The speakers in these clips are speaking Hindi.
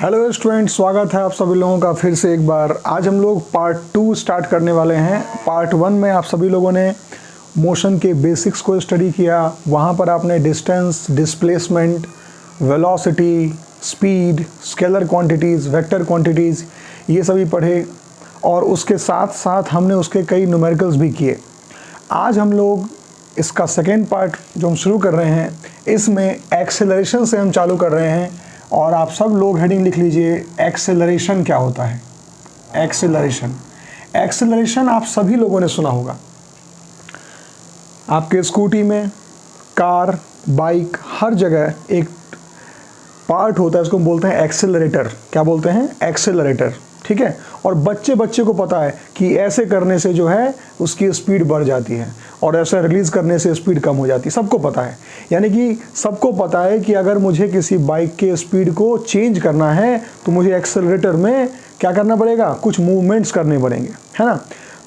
हेलो स्टूडेंट, स्वागत है आप सभी लोगों का फिर से एक बार। आज हम लोग पार्ट 2 स्टार्ट करने वाले हैं। पार्ट 1 में आप सभी लोगों ने मोशन के बेसिक्स को स्टडी किया। वहाँ पर आपने distance, displacement, velocity, speed, scalar quantities, vector quantities ये सभी पढ़े और उसके साथ साथ हमने उसके कई न्यूमेरिकल्स भी किए। आज हम लोग इसका सेकेंड पार्ट जो हम शुरू कर रहे हैं, इसमें एक्सेलरेशन से हम चालू कर रहे हैं। और आप सब लोग हेडिंग लिख लीजिए, एक्सेलरेशन क्या होता है। एक्सेलरेशन आप सभी लोगों ने सुना होगा। आपके स्कूटी में, कार, बाइक, हर जगह एक पार्ट होता है, उसको बोलते हैं एक्सेलरेटर। क्या बोलते हैं? एक्सेलरेटर। ठीक है। और बच्चे को पता है कि ऐसे करने से जो है उसकी स्पीड बढ़ जाती है और ऐसा रिलीज़ करने से स्पीड कम हो जाती है। सबको पता है, यानी कि सबको पता है कि अगर मुझे किसी बाइक के स्पीड को चेंज करना है तो मुझे एक्सेलरेटर में क्या करना पड़ेगा? कुछ मूवमेंट्स करने पड़ेंगे, है ना।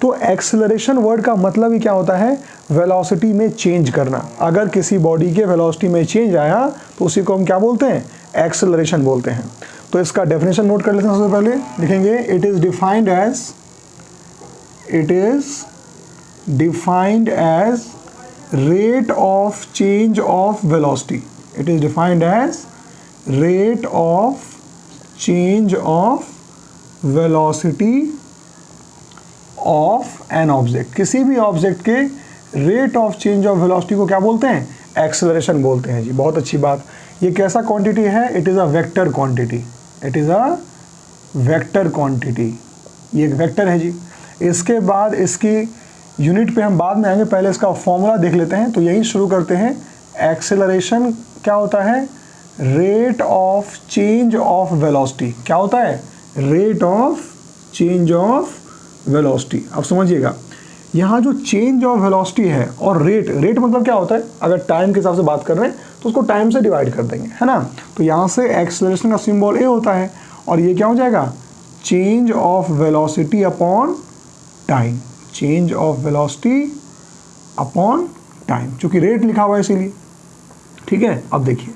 तो एक्सेलरेशन वर्ड का मतलब ही क्या होता है? वेलोसिटी में चेंज करना। अगर किसी बॉडी के वेलोसिटी में चेंज आया तो उसी को हम क्या बोलते हैं? एक्सेलरेशन बोलते हैं। तो इसका डेफिनेशन नोट कर लेते हैं। सबसे पहले लिखेंगे, it is defined as rate of change of velocity. It is defined as rate of change of velocity of an object. किसी भी ऑब्जेक्ट के rate of change of velocity को क्या बोलते हैं? एक्सेलरेशन बोलते हैं जी। बहुत अच्छी बात। ये कैसा क्वांटिटी है? It is a vector quantity. It is a vector quantity. ये एक वेक्टर है जी। इसके बाद इसकी यूनिट पे हम बाद में आएंगे, पहले इसका फॉर्मूला देख लेते हैं। तो यही शुरू करते हैं। एक्सेलरेशन क्या होता है? Rate of change of velocity. क्या होता है? Rate of change of velocity. अब समझिएगा, यहाँ जो चेंज ऑफ वेलोसिटी है और रेट मतलब क्या होता है? अगर टाइम के हिसाब से बात कर रहे हैं तो उसको टाइम से डिवाइड कर देंगे, है ना। तो यहाँ से एक्सेलरेशन का सिंबल ए होता है और ये क्या हो जाएगा? Change of velocity upon time. Change of velocity upon time, चूंकि रेट लिखा हुआ है इसीलिए। ठीक है। अब देखिए,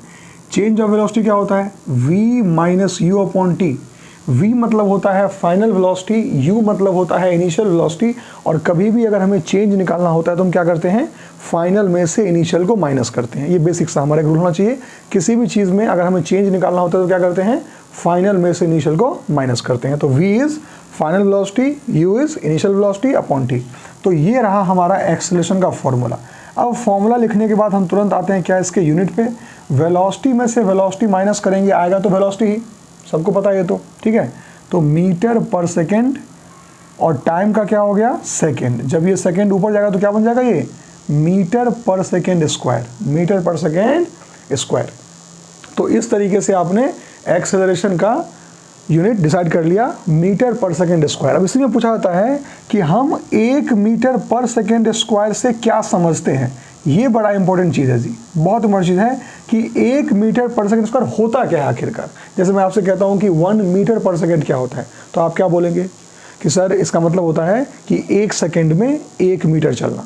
चेंज ऑफ वेलोसिटी क्या होता है? v minus u upon T. v मतलब होता है फाइनल वेलोसिटी, u मतलब होता है इनिशियल वेलोसिटी। और कभी भी अगर हमें चेंज निकालना होता है तो हम क्या करते हैं? फाइनल में से इनिशियल को माइनस करते हैं। ये बेसिक सा हमारा एक रूल होना चाहिए। किसी भी चीज़ में अगर हमें चेंज निकालना होता है तो क्या करते हैं? फाइनल में से इनिशियल को माइनस करते हैं। तो v is final velocity, u is initial velocity upon t। तो ये रहा हमारा एक्सेलरेशन का फॉर्मूला। अब फॉर्मूला लिखने के बाद हम तुरंत आते हैं क्या? इसके यूनिट पे। वेलोसिटी में से वेलोसिटी माइनस करेंगे, आएगा तो वेलोसिटी ही। सबको पता है तो, ठीक है। तो मीटर पर सेकेंड और टाइम का क्या हो गया? सेकेंड। जब ये सेकेंड ऊपर जाएगा तो क्या बन जाएगा? ये metre per second square. Metre per second square. तो इस तरीके से आपने एक्सेलरेशन का यूनिट डिसाइड कर लिया, मीटर पर सेकेंड स्क्वायर। अब इसी में पूछा जाता है कि हम 1 मीटर पर सेकेंड स्क्वायर से क्या समझते हैं। ये बड़ा इंपॉर्टेंट चीज़ है जी, बहुत इंपॉर्टेंट चीज़ है कि 1 मीटर पर सेकेंड स्क्वायर होता क्या है आखिरकार। जैसे मैं आपसे कहता हूँ कि 1 मीटर पर सेकेंड क्या होता है, तो आप क्या बोलेंगे कि सर इसका मतलब होता है कि 1 सेकेंड में 1 मीटर चलना।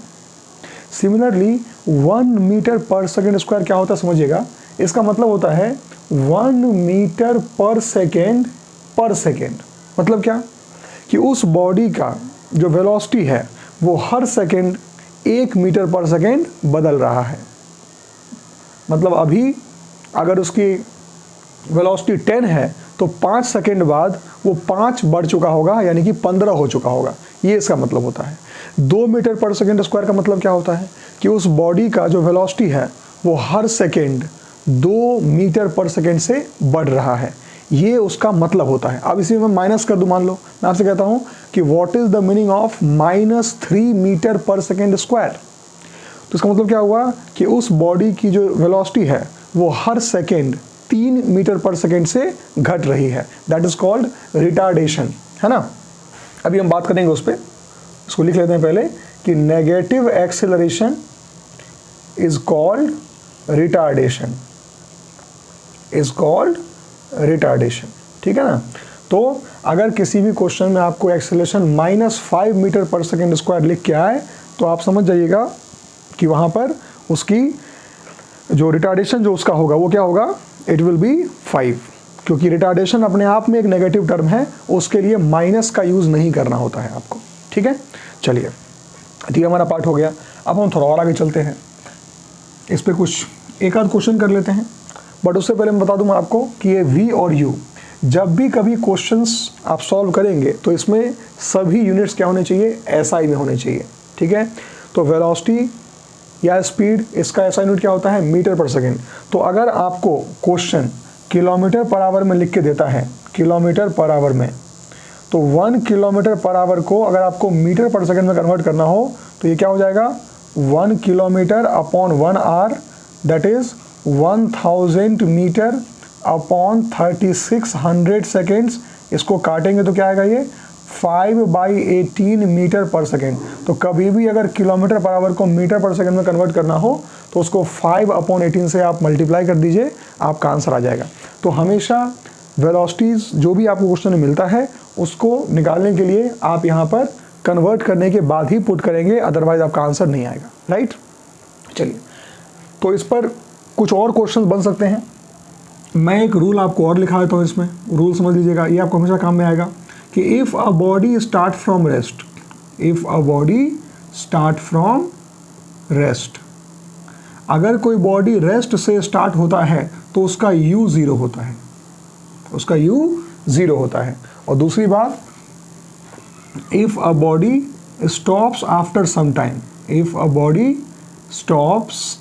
Similarly 1 metre per second square क्या होता है समझिएगा। इसका मतलब होता है 1 मीटर पर सेकेंड मतलब क्या? कि उस बॉडी का जो वेलोसिटी है वो हर सेकेंड 1 मीटर पर सेकेंड बदल रहा है। मतलब अभी अगर उसकी वेलोसिटी 10 है तो 5 सेकेंड बाद वो 5 बढ़ चुका होगा, यानी कि 15 हो चुका होगा। ये इसका मतलब होता है। 2 मीटर पर सेकेंड स्क्वायर का मतलब क्या होता है? कि उस बॉडी का जो वेलोसिटी है वो हर सेकेंड 2 मीटर पर सेकेंड से बढ़ रहा है। ये उसका मतलब होता है। अब इसी में माइनस कर दूं, मान लो मैं आपसे कहता हूं कि what is the meaning of -3 metre per second square. तो इसका मतलब क्या हुआ कि उस बॉडी की जो वेलोसिटी है वो हर सेकेंड 3 मीटर पर सेकेंड से घट रही है। दैट इज कॉल्ड रिटार्डेशन, है ना। अभी हम बात करेंगे उस पर। इसको लिख लेते हैं पहले कि negative acceleration is called retardation. ठीक है ना। तो अगर किसी भी क्वेश्चन में आपको acceleration -5 metre per second square लिख के आए तो आप समझ जाइएगा कि वहाँ पर उसकी जो रिटार्डेशन जो उसका होगा वो क्या होगा? It will be 5। क्योंकि रिटार्डेशन अपने आप में एक नेगेटिव टर्म है, उसके लिए माइनस का यूज़ नहीं करना होता है आपको, ठीक है। चलिए, ठीक, हमारा पार्ट हो गया। अब हम थोड़ा और आगे चलते हैं, इस पर कुछ एक आध क्वेश्चन कर लेते हैं। बट उससे पहले मैं बता दूँ आपको कि ये वी और यू, जब भी कभी क्वेश्चंस आप सॉल्व करेंगे तो इसमें सभी यूनिट्स क्या होने चाहिए, एसआई में होने चाहिए, ठीक है। तो वेलोसिटी या स्पीड, इसका एसआई यूनिट क्या होता है, मीटर पर सेकेंड। तो अगर आपको क्वेश्चन किलोमीटर पर आवर में लिख के देता है, किलोमीटर पर आवर में, तो 1 किलोमीटर पर आवर को अगर आपको मीटर पर सेकेंड में कन्वर्ट करना हो तो ये क्या हो जाएगा, 1 kilometre upon 1 hour, that is 1000 metre upon 3600 seconds. इसको काटेंगे तो क्या आएगा, ये 5/18 मीटर पर सेकेंड। तो कभी भी अगर किलोमीटर पर आवर को मीटर पर सेकेंड में कन्वर्ट करना हो तो उसको 5/18 से आप मल्टीप्लाई कर दीजिए, आपका आंसर आ जाएगा। तो हमेशा वेलोसिटीज़ जो भी आपको क्वेश्चन में मिलता है उसको निकालने के लिए आप यहाँ पर कन्वर्ट करने के बाद ही पुट करेंगे, अदरवाइज आपका आंसर नहीं आएगा, राइट। चलिए, तो इस पर कुछ और क्वेश्चन बन सकते हैं। मैं एक रूल आपको और लिखा देता हूँ, इसमें रूल समझ लीजिएगा, ये आपको हमेशा काम में आएगा कि if a body start from rest, if a body start from rest, अगर कोई बॉडी रेस्ट से स्टार्ट होता है तो उसका u 0 होता है, उसका u 0 होता है। और दूसरी बात, if a body stops after some time, if a body stops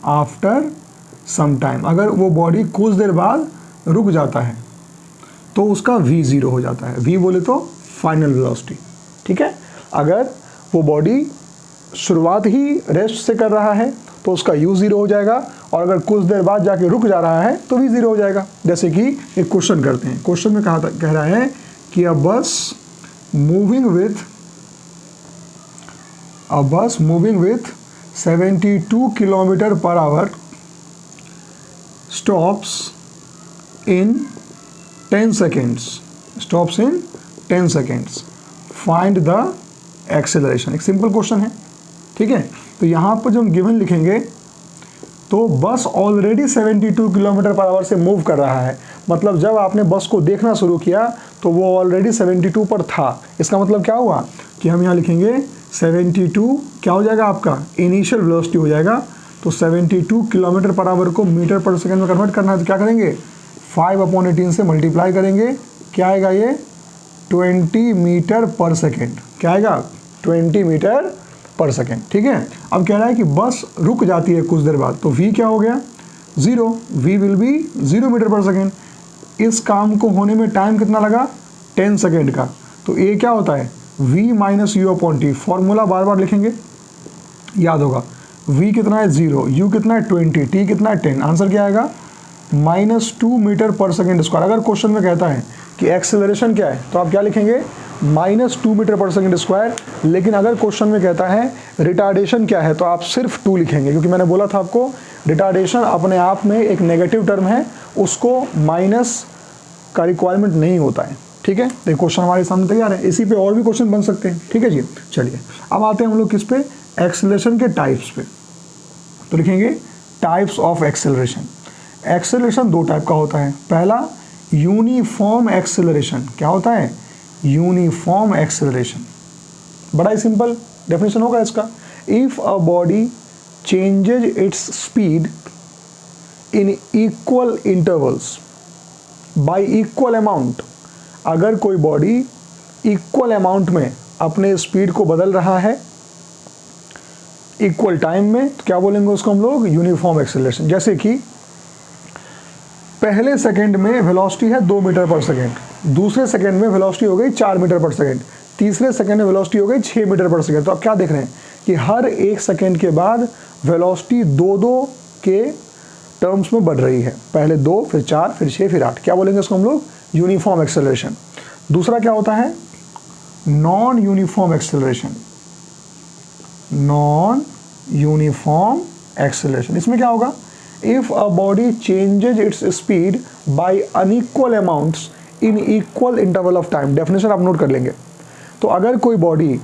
after some time, अगर वो बॉडी कुछ देर बाद रुक जाता है तो उसका v 0 हो जाता है। v बोले तो फाइनल वेलोसिटी, ठीक है। अगर वो बॉडी शुरुआत ही रेस्ट से कर रहा है तो उसका u 0 हो जाएगा, और अगर कुछ देर बाद जाके रुक जा रहा है तो v 0 हो जाएगा। जैसे कि एक क्वेश्चन करते हैं, क्वेश्चन में कह रहा है कि अ बस moving with 72 kilometre per hour stops in 10 seconds, stops in 10 seconds, find the acceleration। एक सिंपल क्वेश्चन है, ठीक है। तो यहाँ पर जब हम गिवन लिखेंगे तो बस ऑलरेडी 72 किलोमीटर पर आवर से मूव कर रहा है, मतलब जब आपने बस को देखना शुरू किया तो वो ऑलरेडी 72 पर था। इसका मतलब क्या हुआ कि हम यहाँ लिखेंगे 72 क्या हो जाएगा, आपका इनिशियल वेलोसिटी हो जाएगा। तो 72 किलोमीटर पर आवर को मीटर पर सेकेंड में कन्वर्ट करना है तो क्या करेंगे, 5/18 से मल्टीप्लाई करेंगे, क्या आएगा ये 20 मीटर पर सेकेंड, क्या आएगा 20 मीटर पर सेकेंड, ठीक है। अब कह रहा है कि बस रुक जाती है कुछ देर बाद, तो v क्या हो गया 0, v will be 0 metre per second. इस काम को होने में टाइम कितना लगा, 10 सेकेंड का। तो ये क्या होता है, v minus u upon t. Formula बार बार लिखेंगे, याद होगा, v कितना है 0, u कितना है 20, t कितना है 10। आंसर क्या आएगा -2 मीटर पर सेकेंड स्क्वायर। अगर क्वेश्चन में कहता है कि एक्सेलरेशन क्या है तो आप क्या लिखेंगे -2 मीटर पर सेकेंड स्क्वायर। लेकिन अगर क्वेश्चन में कहता है रिटार्डेशन क्या है तो आप सिर्फ 2 लिखेंगे, क्योंकि मैंने बोला था आपको रिटार्डेशन अपने आप में एक नेगेटिव टर्म है, उसको माइनस का रिक्वायरमेंट नहीं होता है, ठीक है। तो क्वेश्चन हमारे सामने तैयार है, इसी पे और भी क्वेश्चन बन सकते हैं, ठीक है जी। चलिए अब आते हैं हम लोग किस पे, एक्सेलरेशन के टाइप्स पे। तो लिखेंगे types of acceleration. Acceleration 2 type का होता है। पहला यूनिफॉर्म एक्सेलरेशन, क्या होता है यूनिफॉर्म एक्सेलरेशन, बड़ा ही सिंपल डेफिनेशन होगा इसका। If a body changes its speed in equal intervals by equal amount, अगर कोई बॉडी इक्वल अमाउंट में अपने स्पीड को बदल रहा है इक्वल टाइम में, तो क्या बोलेंगे उसको हम लोग यूनिफॉर्म एक्सेलरेशन। जैसे कि पहले सेकंड में वेलोसिटी है 2 मीटर पर सेकंड, दूसरे सेकंड में वेलोसिटी हो गई 4 मीटर पर सेकंड, तीसरे सेकंड में वेलोसिटी हो गई 6 मीटर पर सेकंड। तो आप क्या देख रहे हैं कि हर एक सेकंड के बाद वेलोसिटी 2-2 के टर्म्स में बढ़ रही है, पहले 2 फिर 4 फिर 6 फिर 8। क्या बोलेंगे इसको हम लोग यूनिफॉर्म एक्सेलरेशन। दूसरा क्या होता है non uniform acceleration, non uniform acceleration. इसमें क्या होगा, if a body changes its speed bye unequal amounts in equal interval of time. Definition आप नोट कर लेंगे। तो अगर कोई body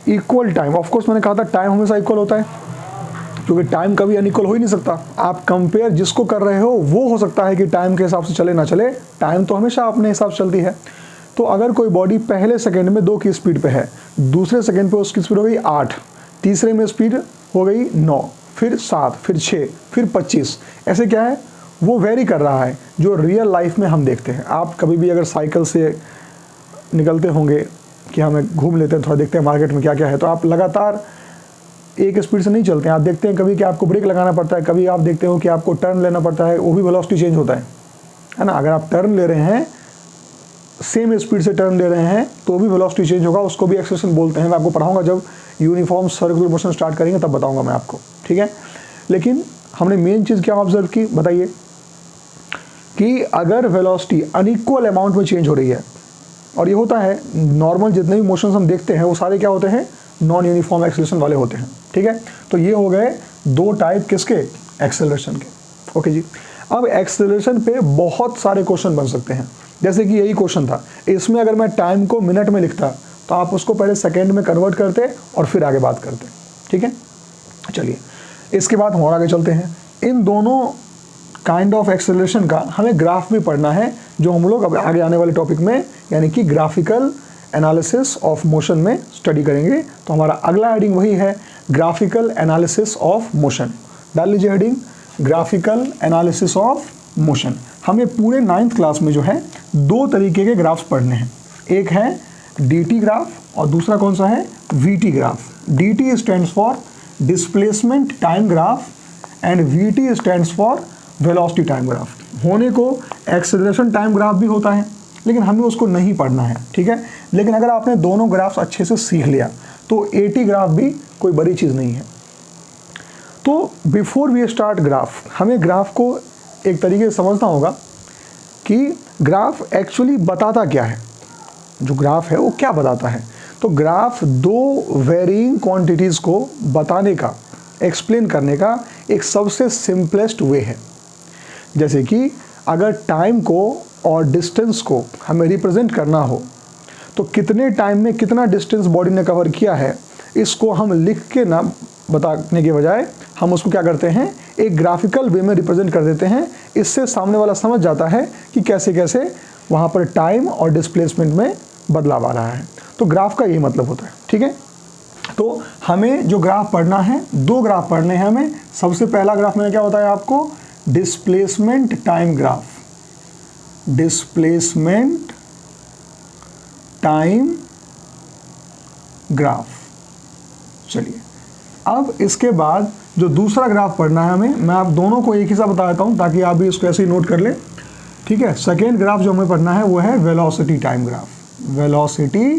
equal time, of course मैंने कहा था टाइम हमेशा इक्वल होता है, क्योंकि टाइम कभी अनइक्वल हो ही नहीं सकता। आप कंपेयर जिसको कर रहे हो वो हो सकता है कि टाइम के हिसाब से चले ना चले, टाइम तो हमेशा अपने हिसाब से चलती है। तो अगर कोई बॉडी पहले सेकंड में 2 की स्पीड पे है, दूसरे सेकंड पे उसकी स्पीड हो गई 8, तीसरे में स्पीड हो गई 9, फिर 7, फिर 6, फिर 25, ऐसे क्या है वो वेरी कर रहा है, जो रियल लाइफ में हम देखते हैं। आप कभी भी अगर साइकिल से निकलते होंगे कि हमें घूम लेते हैं, थोड़ा देखते हैं मार्केट में क्या क्या है, तो आप लगातार एक स्पीड से नहीं चलते हैं। आप देखते हैं कभी कि आपको ब्रेक लगाना पड़ता है, कभी आप देखते हो कि आपको टर्न लेना पड़ता है, वो भी वेलोसिटी चेंज होता है ना। अगर आप टर्न ले रहे हैं, सेम स्पीड से टर्न ले रहे हैं, तो भी वेलोसिटी चेंज होगा, उसको भी एक्सेलरेशन बोलते हैं। मैं आपको पढ़ाऊंगा जब यूनिफॉर्म सर्कुलर मोशन स्टार्ट करेंगे तब बताऊंगा मैं आपको, ठीक है। लेकिन हमने मेन चीज़ क्या ऑब्जर्व की, बताइए, कि अगर वेलोसिटी अनइक्वल अमाउंट में चेंज हो रही है, और ये होता है नॉर्मल जितने भी मोशंस हम देखते हैं वो सारे क्या होते हैं, नॉन यूनिफॉर्म एक्सेलरेशन वाले होते हैं, ठीक है। तो ये हो गए 2 टाइप किसके, एक्सेलरेशन के। ओके जी। अब एक्सेलरेशन पे बहुत सारे क्वेश्चन बन सकते हैं, जैसे कि यही क्वेश्चन था, इसमें अगर मैं टाइम को मिनट में लिखता तो आप उसको पहले सेकेंड में कन्वर्ट करते और फिर आगे बात करते, ठीक है। चलिए इसके बाद हम और आगे चलते हैं। इन दोनों काइंड ऑफ एक्सेलरेशन का हमें ग्राफ भी पढ़ना है, जो हम लोग अब आगे आने वाले टॉपिक में यानी कि ग्राफिकल एनालिसिस ऑफ मोशन में स्टडी करेंगे। तो हमारा अगला हेडिंग वही है, ग्राफिकल एनालिसिस ऑफ मोशन। डाल लीजिए heading, graphical analysis of motion. हमें पूरे 9th क्लास में जो है 2 तरीके के ग्राफ्स पढ़ने हैं, एक है dt ग्राफ और दूसरा कौन सा है, vt graph. dt stands for displacement time graph and vt stands for velocity time graph. होने को एक्सेलरेशन टाइम ग्राफ भी होता है, लेकिन हमें उसको नहीं पढ़ना है, ठीक है। लेकिन अगर आपने दोनों ग्राफ्स अच्छे से सीख लिया तो AT ग्राफ भी कोई बड़ी चीज़ नहीं है। तो बिफोर वी स्टार्ट ग्राफ, हमें ग्राफ को एक तरीके से समझना होगा कि ग्राफ एक्चुअली बताता क्या है, जो ग्राफ है वो क्या बताता है। तो ग्राफ 2 वेरिंग क्वांटिटीज़ को बताने का, एक्सप्लेन करने का एक सबसे सिंपलेस्ट वे है। जैसे कि अगर टाइम को और डिस्टेंस को हमें रिप्रेजेंट करना हो, तो कितने टाइम में कितना डिस्टेंस बॉडी ने कवर किया है, इसको हम लिख के ना बताने के बजाय हम उसको क्या करते हैं, एक ग्राफिकल वे में रिप्रेजेंट कर देते हैं। इससे सामने वाला समझ जाता है कि कैसे कैसे वहाँ पर टाइम और डिस्प्लेसमेंट में बदलाव आ रहा है। तो ग्राफ का यही मतलब होता है, ठीक है। तो हमें जो ग्राफ पढ़ना है, 2 ग्राफ पढ़ने हैं हमें। सबसे पहला ग्राफ मैंने क्या बताया आपको, displacement time graph, displacement time graph. चलिए अब इसके बाद जो दूसरा ग्राफ पढ़ना है हमें, मैं आप दोनों को एक ही सा बता देता हूं ताकि आप भी इसको ऐसे ही नोट कर लें, ठीक है। सेकेंड ग्राफ जो हमें पढ़ना है वो है velocity time graph, velocity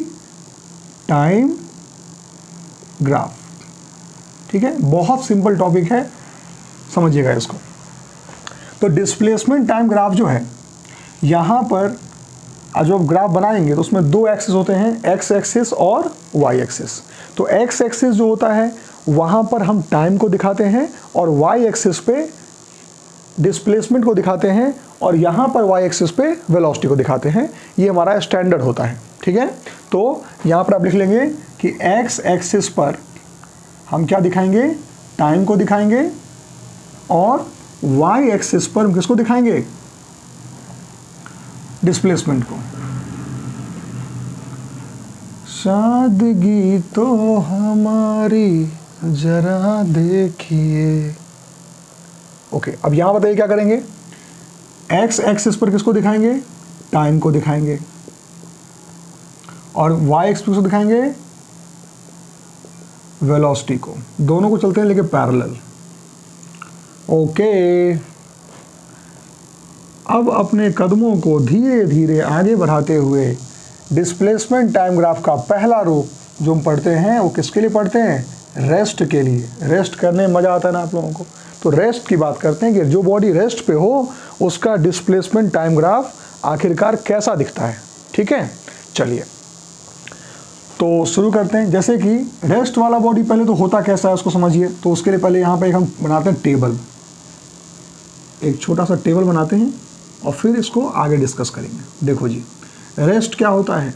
time graph, ठीक है। बहुत सिंपल टॉपिक है, समझिएगा इसको। तो डिस्प्लेसमेंट टाइम ग्राफ जो है, यहाँ पर जो ग्राफ बनाएंगे तो उसमें 2 एक्सिस होते हैं, एक्स एक्सिस और वाई एक्सिस। तो एक्स एक्सिस जो होता है वहाँ पर हम टाइम को दिखाते हैं और वाई एक्सिस पे डिस्प्लेसमेंट को दिखाते हैं, और यहाँ पर वाई एक्सिस पे वेलोसिटी को दिखाते हैं। ये हमारा स्टैंडर्ड होता है, ठीक है। तो यहाँ पर आप लिख लेंगे कि एक्स एक्सिस पर हम क्या दिखाएंगे, टाइम को दिखाएंगे, और वाई एक्सिस पर हम किसको दिखाएंगे, डिस्प्लेसमेंट को। सादगी तो हमारी जरा देखिए। ओके, अब यहां बताइए क्या करेंगे, एक्स एक्सिस पर किसको दिखाएंगे, टाइम को दिखाएंगे, और वाई एक्सिस को दिखाएंगे वेलोसिटी को। दोनों को चलते हैं लेके पैरेलल। ओके, अब अपने कदमों को धीरे धीरे आगे बढ़ाते हुए डिस्प्लेसमेंट टाइम ग्राफ का पहला रूप जो हम पढ़ते हैं वो किसके लिए पढ़ते हैं, रेस्ट के लिए। रेस्ट करने में मज़ा आता है ना आप लोगों को, तो रेस्ट की बात करते हैं कि जो बॉडी रेस्ट पे हो उसका डिस्प्लेसमेंट टाइम ग्राफ आखिरकार कैसा दिखता है, ठीक है। चलिए तो शुरू करते हैं। जैसे कि रेस्ट वाला बॉडी पहले तो होता कैसा है उसको समझिए। तो उसके लिए पहले यहाँ पे हम बनाते हैं टेबल, एक छोटा सा टेबल बनाते हैं और फिर इसको आगे डिस्कस करेंगे। देखो जी, रेस्ट क्या होता है,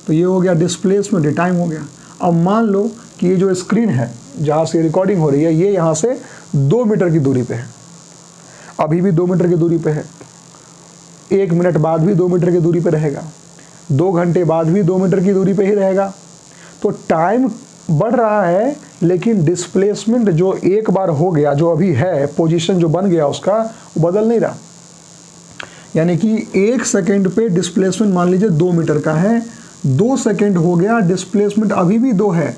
तो ये हो गया डिस्प्लेसमेंट, टाइम हो गया। अब मान लो कि ये जो स्क्रीन है जहाँ से रिकॉर्डिंग हो रही है, ये यहाँ से 2 मीटर की दूरी पे है, अभी भी 2 मीटर की दूरी पे है, 1 मिनट बाद भी 2 मीटर की दूरी पे रहेगा, 2 घंटे बाद भी 2 मीटर की दूरी पे ही रहेगा। तो टाइम बढ़ रहा है, लेकिन डिस्प्लेसमेंट जो एक बार हो गया, जो अभी है पोजीशन जो बन गया उसका, वो बदल नहीं रहा। यानी कि 1 सेकेंड पे डिस्प्लेसमेंट मान लीजिए 2 मीटर का है, 2 सेकेंड हो गया डिस्प्लेसमेंट अभी भी 2 है,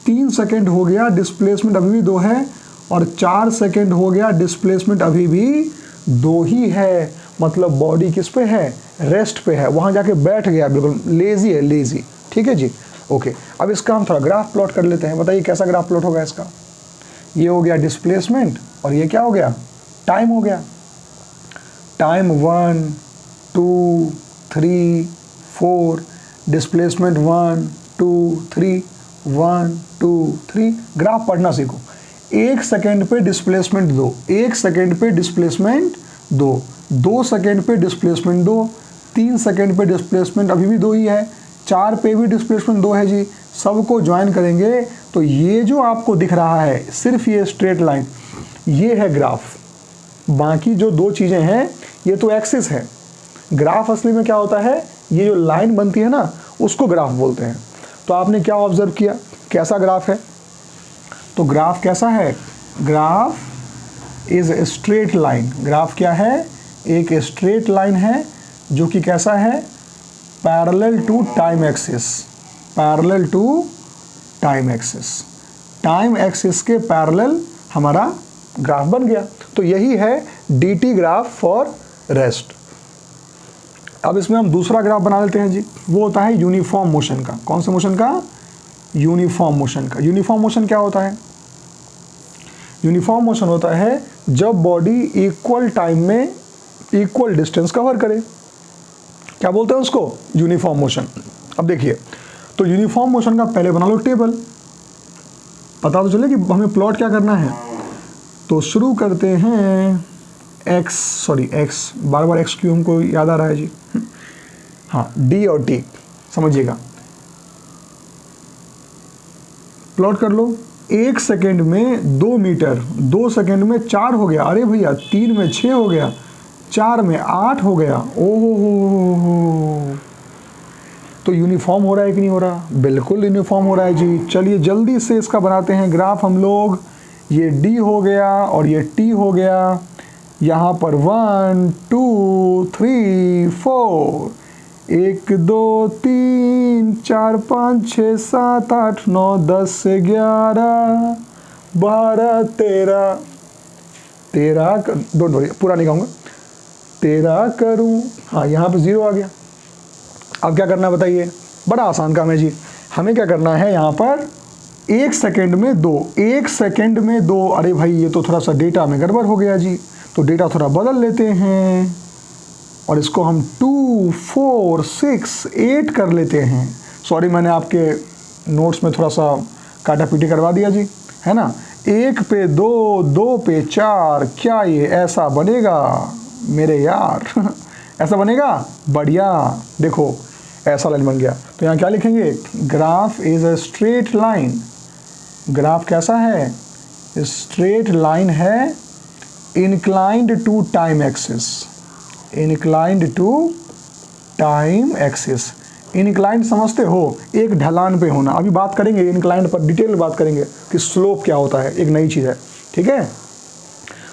3 सेकेंड हो गया डिस्प्लेसमेंट अभी भी 2 है, और 4 सेकेंड हो गया डिस्प्लेसमेंट अभी भी 2 ही है। मतलब बॉडी किस पे है? रेस्ट पे है, वहाँ जाके बैठ गया, बिल्कुल लेजी है, लेजी। ठीक है जी, ओके। अब इसका हम थोड़ा ग्राफ प्लॉट कर लेते हैं। बताइए कैसा ग्राफ प्लॉट होगा इसका? ये हो गया डिस्प्लेसमेंट और ये क्या हो गया? टाइम हो गया। Time 1 2 3 4, displacement 1 2 3 1 2 3। ग्राफ पढ़ना सीखो। 1 सेकेंड पे डिस्प्लेसमेंट 2, 1 सेकेंड पे डिस्प्लेसमेंट 2, 2 सेकेंड पे डिस्प्लेसमेंट 2, 3 सेकेंड पे डिस्प्लेसमेंट अभी भी 2 ही है, 4 पे भी डिस्प्लेसमेंट 2 है जी। सबको ज्वाइन करेंगे तो ये जो आपको दिख रहा है सिर्फ ये स्ट्रेट लाइन, ये है ग्राफ। बाकी जो 2 चीज़ें हैं ये तो एक्सिस है। ग्राफ असली में क्या होता है? ये जो लाइन बनती है ना, उसको ग्राफ बोलते हैं। तो आपने क्या ऑब्जर्व किया, कैसा ग्राफ है? तो ग्राफ कैसा है? Graph is straight line. Graph क्या है? एक स्ट्रेट लाइन है जो कि कैसा है? Parallel to time axis. Parallel to time axis, time axis के पैरेलल हमारा ग्राफ बन गया। तो यही है dt ग्राफ फॉर रेस्ट। अब इसमें हम दूसरा ग्राफ बना लेते हैं जी, वो होता है यूनिफॉर्म मोशन का। कौन से मोशन का? यूनिफॉर्म मोशन का। यूनिफॉर्म मोशन क्या होता है? यूनिफॉर्म मोशन होता है जब बॉडी इक्वल टाइम में इक्वल डिस्टेंस कवर करे। क्या बोलते हैं उसको? Uniform motion. अब देखिए, तो यूनिफॉर्म मोशन का पहले बना लो टेबल, पता तो चले कि हमें प्लॉट क्या करना है। तो शुरू करते हैं x, बार बार x क्यों हमको याद आ रहा है जी? हाँ, d और t समझिएगा। प्लॉट कर लो। 1 सेकेंड में 2 मीटर, 2 सेकेंड में 4 हो गया, अरे भैया 3 में 6 हो गया, 4 में 8 हो गया। ओहो, तो यूनिफॉर्म हो रहा है कि नहीं हो रहा? बिल्कुल यूनिफॉर्म हो रहा है जी। चलिए जल्दी से इसका बनाते हैं ग्राफ हम लोग। ये d हो गया और ये t हो गया। यहाँ पर 1 2 3 4, 1 2 3 4 5 6 7 8 9 10 11 12 13 डोंट वरी, पूरा नहीं कहूँगा, 13 करूँ। हाँ, यहाँ पे 0 आ गया। अब क्या करना है बताइए? बड़ा आसान काम है जी। हमें क्या करना है? यहाँ पर 1 सेकेंड में 2, 1 सेकेंड में 2। अरे भाई ये तो थोड़ा सा डेटा में गड़बड़ हो गया जी, तो डेटा थोड़ा बदल लेते हैं और इसको हम 2 4 6 8 कर लेते हैं। सॉरी, मैंने आपके नोट्स में थोड़ा सा काटा पीटी करवा दिया जी, है ना। 1 पे 2, 2 पे 4, क्या ये ऐसा बनेगा मेरे यार? ऐसा बनेगा? बढ़िया, देखो ऐसा लाइन बन गया। तो यहाँ क्या लिखेंगे? Graph is a straight line. Graph कैसा है? स्ट्रेट लाइन है, inclined to time axis. Inclined to time axis. Inclined समझते हो? एक ढलान पे होना। अभी बात करेंगे इंक्लाइंड पर, डिटेल में बात करेंगे कि स्लोप क्या होता है, एक नई चीज़ है। ठीक है,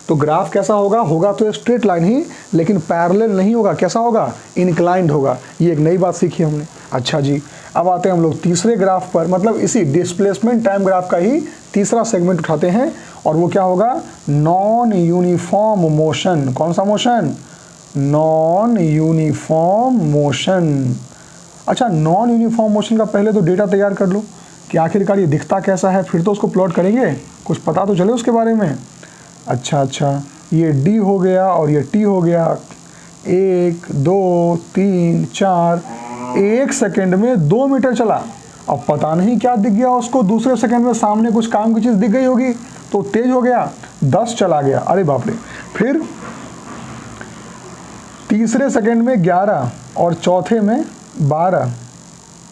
तो ग्राफ कैसा होगा? होगा तो स्ट्रेट लाइन ही, लेकिन पैरेलल नहीं होगा। कैसा होगा? इंक्लाइंड होगा। ये एक नई बात सीखी हमने। अच्छा जी, अब आते हैं हम लोग तीसरे ग्राफ पर, मतलब इसी डिस्प्लेसमेंट टाइम ग्राफ का ही तीसरा सेगमेंट उठाते हैं, और वो क्या होगा? Non uniform motion. कौन सा मोशन? Non uniform motion. अच्छा, नॉन यूनिफॉर्म मोशन का पहले तो डेटा तैयार कर लो कि आखिरकार ये दिखता कैसा है, फिर तो उसको प्लॉट करेंगे, कुछ पता तो चले उसके बारे में। अच्छा, ये d हो गया और ये t हो गया। 1 2 3 4, 1 सेकेंड में 2 मीटर चला। अब पता नहीं क्या दिख गया उसको, दूसरे सेकंड में सामने कुछ काम की चीज़ दिख गई होगी तो तेज हो गया, 10 चला गया। अरे बाप रे। फिर तीसरे सेकंड में 11 और चौथे में 12,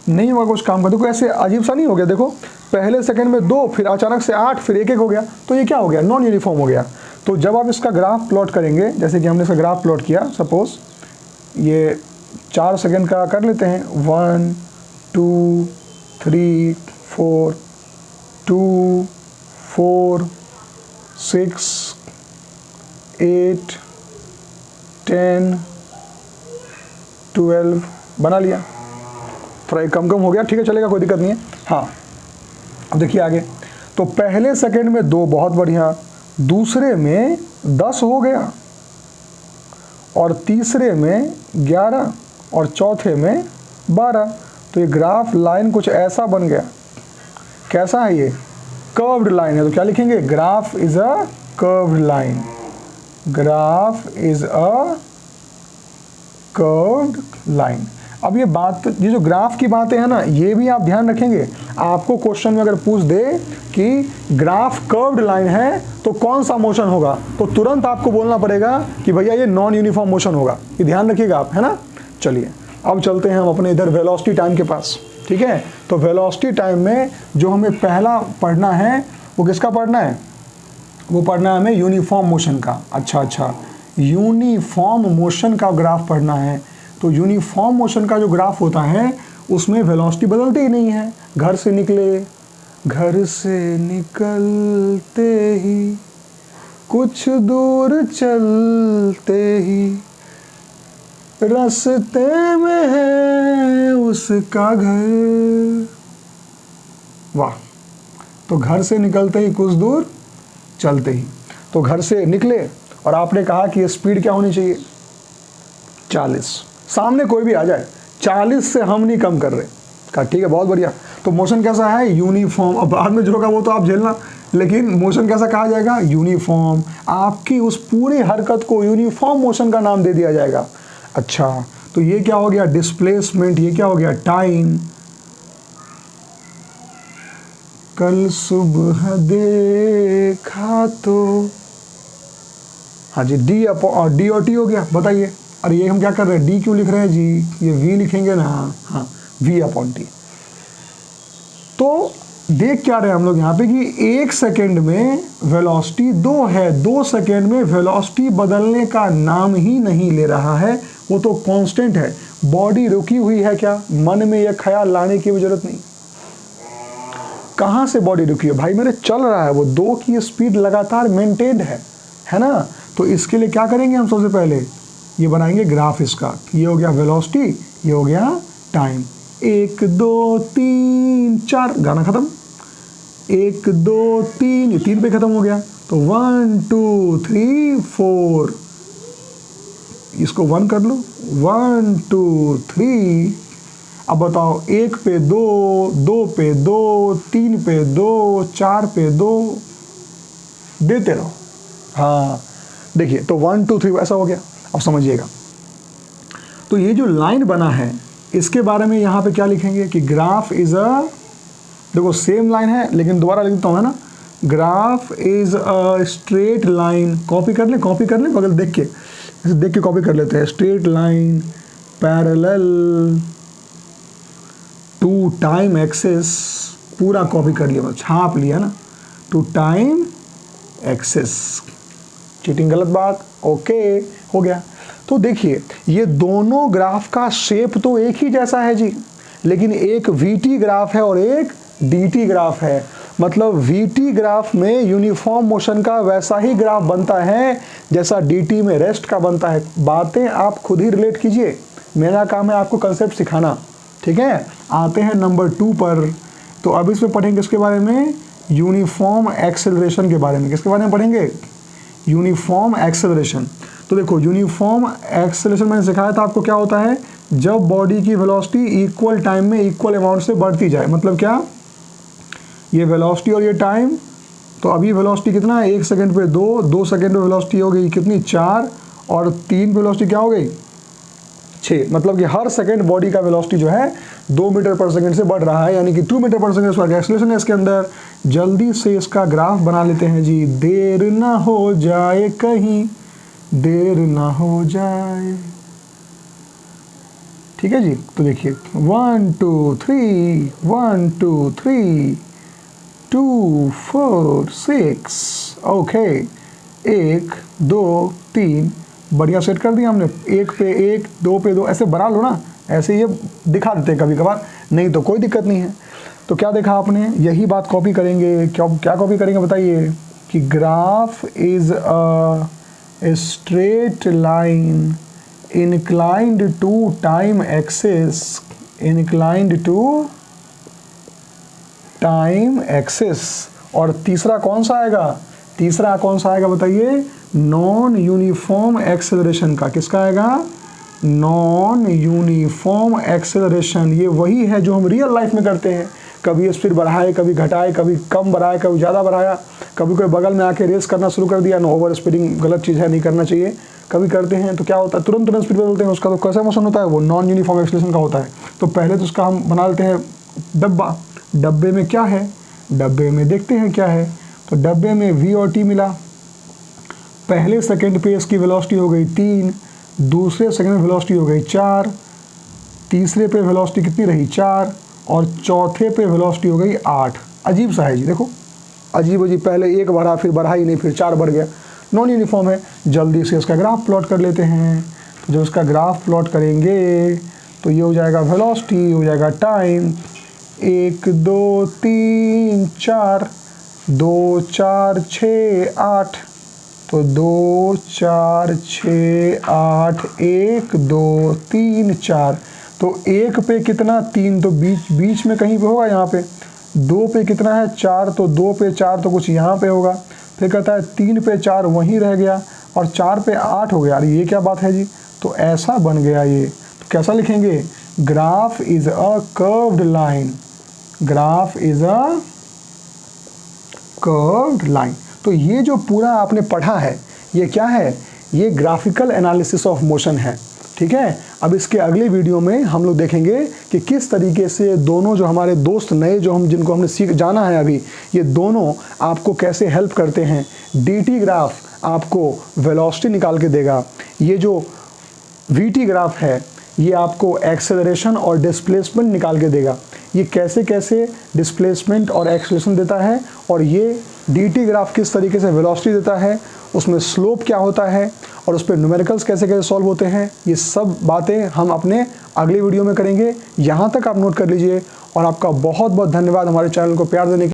नहीं हुआ कुछ काम का। देखो ऐसे अजीब सा नहीं हो गया? देखो पहले सेकंड में 2, फिर अचानक से 8, फिर 1 हो गया, तो ये क्या हो गया, नॉन यूनिफॉर्म हो गया। तो जब आप इसका ग्राफ प्लॉट करेंगे, जैसे कि हमने इसका ग्राफ प्लॉट किया, सपोज ये 4 सेकंड का कर लेते हैं, 1 2 3 4 2 4 6 8 10 12 बना लिया, थोड़ा कम हो गया, ठीक है चलेगा, कोई दिक्कत नहीं है। हाँ अब देखिए आगे, तो पहले सेकंड में 2, बहुत बढ़िया, दूसरे में 10 हो गया, और तीसरे में 11, और चौथे में 12। तो ये ग्राफ लाइन कुछ ऐसा बन गया। कैसा है ये, कर्व्ड लाइन है। तो क्या लिखेंगे, graph is a curved line, graph is a curved line. अब ये बात, ये जो ग्राफ की बातें हैं ना, ये भी आप ध्यान रखेंगे। आपको क्वेश्चन में अगर पूछ दे कि ग्राफ कर्व्ड लाइन है तो कौन सा मोशन होगा, तो तुरंत आपको बोलना पड़ेगा कि भैया ये नॉन यूनिफॉर्म मोशन होगा। ये ध्यान रखिएगा आप, है ना। चलिए अब चलते हैं हम अपने इधर वेलोसिटी टाइम के पास, ठीक है। तो वेलोसिटी टाइम में जो हमें पहला पढ़ना है वो किसका पढ़ना है, वो पढ़ना है हमें यूनिफॉर्म मोशन का। अच्छा, यूनिफॉर्म मोशन का ग्राफ पढ़ना है। तो यूनिफॉर्म मोशन का जो ग्राफ होता है उसमें वेलोसिटी बदलती ही नहीं है। घर से निकलते ही कुछ दूर चलते ही रास्ते में है उसका घर। वाह, तो घर से निकलते ही कुछ दूर चलते ही, तो घर से निकले और आपने कहा कि स्पीड क्या होनी चाहिए, 40। सामने कोई भी आ जाए, 40 से हम नहीं कम कर रहे। कहा ठीक है, बहुत बढ़िया। तो मोशन कैसा है, यूनिफॉर्म। अब बाद में जो होगा वो तो आप झेलना, लेकिन मोशन कैसा कहा जाएगा, यूनिफॉर्म। आपकी उस पूरी हरकत को यूनिफॉर्म मोशन का नाम दे दिया जाएगा। अच्छा, तो ये क्या हो गया, डिस्प्लेसमेंट। ये क्या हो गया, टाइम। कल सुबह देखा तो, हाँ जी, डी और टी हो गया। बताइए, अरे ये हम क्या कर रहे हैं, डी क्यों लिख रहे हैं जी, ये वी लिखेंगे ना। हाँ, वी अपॉन टी। तो देख क्या रहे हैं हम लोग यहाँ पे कि 1 सेकेंड में वेलोसिटी 2 है, 2 सेकेंड में वेलोसिटी बदलने का नाम ही नहीं ले रहा है, वो तो कांस्टेंट है। बॉडी रुकी हुई है क्या, मन में यह ख्याल लाने की भी जरूरत नहीं। कहाँ से बॉडी रुकी है भाई, मेरे चल रहा है, वो 2 की स्पीड लगातार मेंटेन्ड है ना। तो इसके लिए क्या करेंगे हम, सबसे पहले ये बनाएंगे ग्राफ इसका। ये हो गया वेलोसिटी, ये हो गया टाइम। 1 2 3 4, गाना खत्म। 1 2 3, 3 पे खत्म हो गया। तो 1 2 3 4, इसको 1 कर लो, 1 2 3। अब बताओ, 1 पे 2, 2 पे 2, 3 पे 2, 4 पे 2, देते रहो। हाँ देखिए, तो 1 2 3 ऐसा हो गया। अब समझिएगा, तो ये जो लाइन बना है इसके बारे में यहाँ पे क्या लिखेंगे कि ग्राफ इज अ, देखो सेम लाइन है लेकिन दोबारा लिख देता हूँ, है ना। Graph is a straight line. Copy कर ले बगल देख के कॉपी कर लेते हैं। Straight line parallel to time axis, पूरा कॉपी कर लिया, छाप लिया ना, टू टाइम एक्सिस। चीटिंग गलत बात, ओके हो गया। तो देखिए, ये दोनों ग्राफ का शेप तो एक ही जैसा है जी, लेकिन एक वीटी ग्राफ है और एक डीटी ग्राफ है। मतलब वीटी ग्राफ में यूनिफॉर्म मोशन का वैसा ही ग्राफ बनता है जैसा डीटी में रेस्ट का बनता है। बातें आप खुद ही रिलेट कीजिए, मेरा काम है आपको कंसेप्ट सिखाना, ठीक है। आते हैं नंबर 2 पर। तो अब इसमें पढ़ेंगे इसके बारे में, यूनिफॉर्म एक्सेलरेशन के बारे में। किसके बारे में पढ़ेंगे, यूनिफॉर्म एक्सेलरेशन। तो देखो, यूनिफॉर्म एक्सेलरेशन मैंने सिखाया था आपको क्या होता है, जब बॉडी की वेलोसिटी इक्वल टाइम में इक्वल अमाउंट से बढ़ती जाए। मतलब क्या, ये वेलोसिटी और ये टाइम। तो अभी वेलोसिटी कितना है, 1 सेकंड पे 2, 2 सेकंड पे वेलोसिटी हो गई कितनी, 4, और 3 पे वेलोसिटी क्या हो गई, 6। मतलब कि हर सेकंड बॉडी का वेलोसिटी जो है 2 मीटर पर सेकंड से बढ़ रहा है, यानी कि 2 मीटर पर सेकंड इसका एक्सेलरेशन है इसके अंदर। जल्दी से इसका ग्राफ बना लेते हैं जी, देर ना हो जाए कहीं, देर ना हो जाए, ठीक है जी। तो देखिए 1 2 3, 1 2 3, 2 4 6 ओके 1 2 3 बढ़िया सेट कर दिया हमने। 1 पे 1 2 पे 2 ऐसे बना लो ना, ऐसे ये दिखा देते हैं कभी कभार, नहीं तो कोई दिक्कत नहीं है। तो क्या देखा आपने, यही बात कॉपी करेंगे। क्या कॉपी करेंगे बताइए कि graph is a straight line inclined to time axis, inclined to time axis। और तीसरा कौन सा आएगा, तीसरा कौन सा आएगा बताइए, नॉन यूनिफॉर्म एक्सेलरेशन का। किसका आएगा, नॉन यूनिफॉर्म एक्सेलरेशन। ये वही है जो हम रियल लाइफ में करते हैं, कभी स्पीड बढ़ाए, कभी घटाए, कभी कम बढ़ाए, कभी ज़्यादा बढ़ाया, कभी कोई बगल में आके रेस करना शुरू कर दिया। नो, ओवर स्पीडिंग गलत चीज़ है, नहीं करना चाहिए। कभी करते हैं तो क्या होता है, तुरंत स्पीड बदलते हैं, उसका तो कैसा मोशन होता है, वो नॉन यूनिफॉर्म एक्सेलरेशन का होता है। तो पहले तो उसका हम बना लेते हैं डब्बा। डब्बे में क्या है, डब्बे में देखते हैं क्या है। तो डब्बे में v और t मिला। पहले सेकंड पे इसकी वेलोसिटी हो गई 3, दूसरे सेकंड में वेलोसिटी हो गई 4, तीसरे पे वेलोसिटी कितनी रही 4, और चौथे पे वेलोसिटी हो गई 8। अजीब सा है जी, देखो अजीब अजीब, पहले 1 बढ़ा, फिर बढ़ा ही नहीं, फिर 4 बढ़ गया, नॉन यूनिफॉर्म है। जल्दी से इसका ग्राफ प्लॉट कर लेते हैं। तो जब इसका ग्राफ प्लॉट करेंगे तो ये हो जाएगा वेलोसिटी, हो जाएगा टाइम, 1 2 3 4, 2 4 6 8, तो 2 4 6 8, 1 2 3 4। तो 1 पे कितना 3, तो बीच में कहीं पे होगा यहाँ पे। 2 पे कितना है 4, तो 2 पे 4 तो कुछ यहाँ पे होगा। फिर कहता है 3 पे 4 वहीं रह गया, और 4 पे 8 हो गया। अरे ये क्या बात है जी, तो ऐसा बन गया ये। तो कैसा लिखेंगे, graph is a curved line, graph is a curved line. तो ये जो पूरा आपने पढ़ा है ये क्या है, ये ग्राफिकल एनालिसिस ऑफ मोशन है, ठीक है। अब इसके अगले वीडियो में हम लोग देखेंगे कि किस तरीके से दोनों जो हमारे दोस्त नए जो जिनको हमने जाना है अभी, ये दोनों आपको कैसे हेल्प करते हैं। dt ग्राफ आपको वेलोसिटी निकाल के देगा, ये जो vt ग्राफ है ये आपको एक्सेलरेशन और डिस्प्लेसमेंट निकाल के देगा। ये कैसे कैसे डिस्प्लेसमेंट और एक्सेलरेशन देता है, और ये dt ग्राफ किस तरीके से वेलोसिटी देता है, उसमें स्लोप क्या होता है, और उस पर न्यूमेरिकल्स कैसे कैसे सॉल्व होते हैं, ये सब बातें हम अपने अगले वीडियो में करेंगे। यहाँ तक आप नोट कर लीजिए। और आपका बहुत बहुत धन्यवाद हमारे चैनल को प्यार देने के